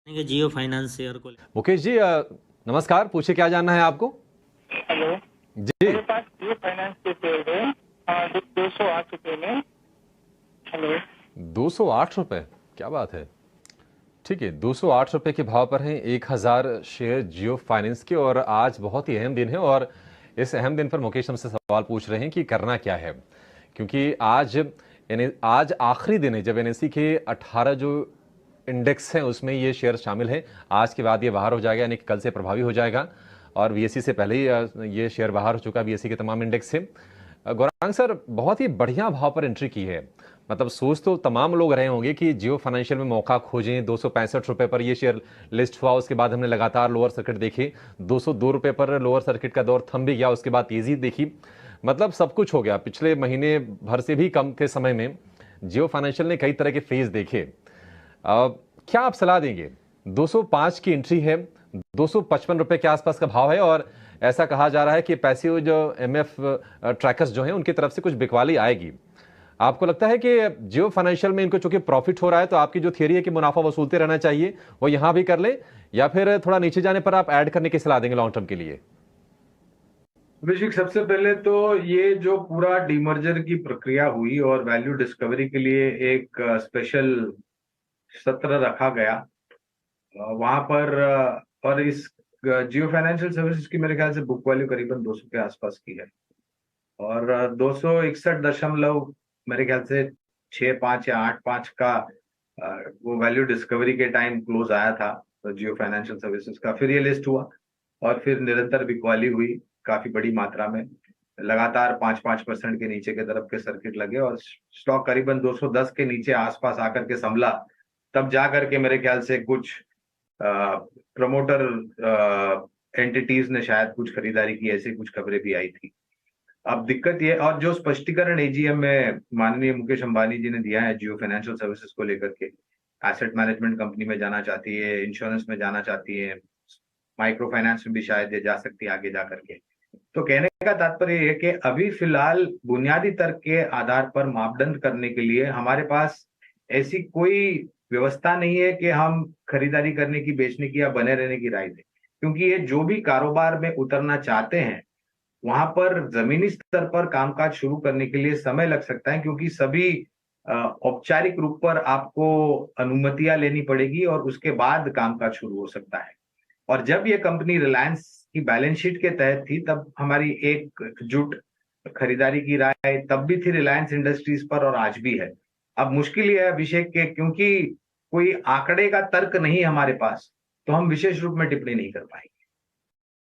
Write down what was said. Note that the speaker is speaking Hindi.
जियो फाइनेंस शेयर को। मुकेश जी नमस्कार, पूछिए क्या जानना है आपको। हेलो, जी मेरे पास जियो फाइनेंस के शेयर है 208 रुपये में। हेलो, 208 रुपये, क्या बात है। ठीक है, 208 रुपये के भाव पर हैं 1000 शेयर जियो फाइनेंस के। और आज बहुत ही अहम दिन है और इस अहम दिन पर मुकेश हमसे सवाल पूछ रहे हैं कि करना क्या है, क्योंकि आज आखिरी दिन है जब एनएसई के 18 जो इंडेक्स हैं उसमें ये शेयर शामिल है। आज के बाद ये बाहर हो जाएगा, यानी कि कल से प्रभावी हो जाएगा। और बीएसई से पहले ही ये शेयर बाहर हो चुका है, बीएसई के तमाम इंडेक्स से। गौरांग सर, बहुत ही बढ़िया भाव पर एंट्री की है। मतलब सोच तो तमाम लोग रहे होंगे कि जियो फाइनेंशियल में मौका खोजें। 265 रुपये पर ये शेयर लिस्ट हुआ, उसके बाद हमने लगातार लोअर सर्किट देखे। 202 रुपये पर लोअर सर्किट का दौर थम भी गया, उसके बाद तेजी देखी। मतलब सब कुछ हो गया। पिछले महीने भर से भी कम के समय में जियो फाइनेंशियल ने कई तरह के फेज देखे। क्या आप सलाह देंगे? 205 की एंट्री है, 255 रुपए के आसपास का भाव है और ऐसा कहा जा रहा है कि पैसिव जो एमएफ ट्रैकर्स जो हैं उनकी तरफ से कुछ बिकवाली आएगी। आपको लगता है कि जियो फाइनेंशियल में इनको चूंकि प्रॉफिट हो रहा है तो आपकी जो थियरी है कि मुनाफा वसूलते रहना चाहिए वो यहां भी कर ले, या फिर थोड़ा नीचे जाने पर आप ऐड करने की सलाह देंगे लॉन्ग टर्म के लिए? अभिषेक, सबसे पहले तो ये जो पूरा डीमर्जर की प्रक्रिया हुई और वैल्यू डिस्कवरी के लिए एक स्पेशल सत्र रखा गया वहां पर और इस जियो फाइनेंशियल सर्विसेज की मेरे ख्याल से बुक वैल्यू करीबन 200 के आसपास की है और 261 मेरे ख्याल से 6.5 या 8.5 का वो वैल्यू डिस्कवरी के टाइम क्लोज आया था तो जियो फाइनेंशियल सर्विसेज का। फिर ये लिस्ट हुआ और फिर निरंतर बिकवाली हुई काफी बड़ी मात्रा में। लगातार 5% के नीचे के तरफ के सर्किट लगे और स्टॉक करीबन 210 के नीचे आसपास आकर के संभला। तब जा करके मेरे ख्याल से कुछ प्रमोटर एंटिटीज ने शायद कुछ खरीदारी की, ऐसी कुछ खबरें भी आई थी। अब दिक्कत ये, और जो स्पष्टीकरण एजीएम में माननीय मुकेश अंबानी जी ने दिया है जियो फाइनेंशियल सर्विसेज को लेकर के, एसेट मैनेजमेंट कंपनी में जाना चाहती है, इंश्योरेंस में जाना चाहती है, माइक्रो फाइनेंस में भी शायद ये जा सकती है आगे जा करके। तो कहने का तात्पर्य ये है कि अभी फिलहाल बुनियादी तर्क के आधार पर मापदंड करने के लिए हमारे पास ऐसी कोई व्यवस्था नहीं है कि हम खरीदारी करने की, बेचने की या बने रहने की राय दें, क्योंकि ये जो भी कारोबार में उतरना चाहते हैं वहां पर जमीनी स्तर पर कामकाज शुरू करने के लिए समय लग सकता है, क्योंकि सभी औपचारिक रूप पर आपको अनुमतियां लेनी पड़ेगी और उसके बाद कामकाज शुरू हो सकता है। और जब ये कंपनी रिलायंस की बैलेंस शीट के तहत थी तब हमारी एकजुट खरीदारी की राय तब भी थी रिलायंस इंडस्ट्रीज पर और आज भी है। अब मुश्किल ये है अभिषेक के, क्योंकि कोई आंकड़े का तर्क नहीं हमारे पास, तो हम विशेष रूप में टिप्पणी नहीं कर पाएंगे।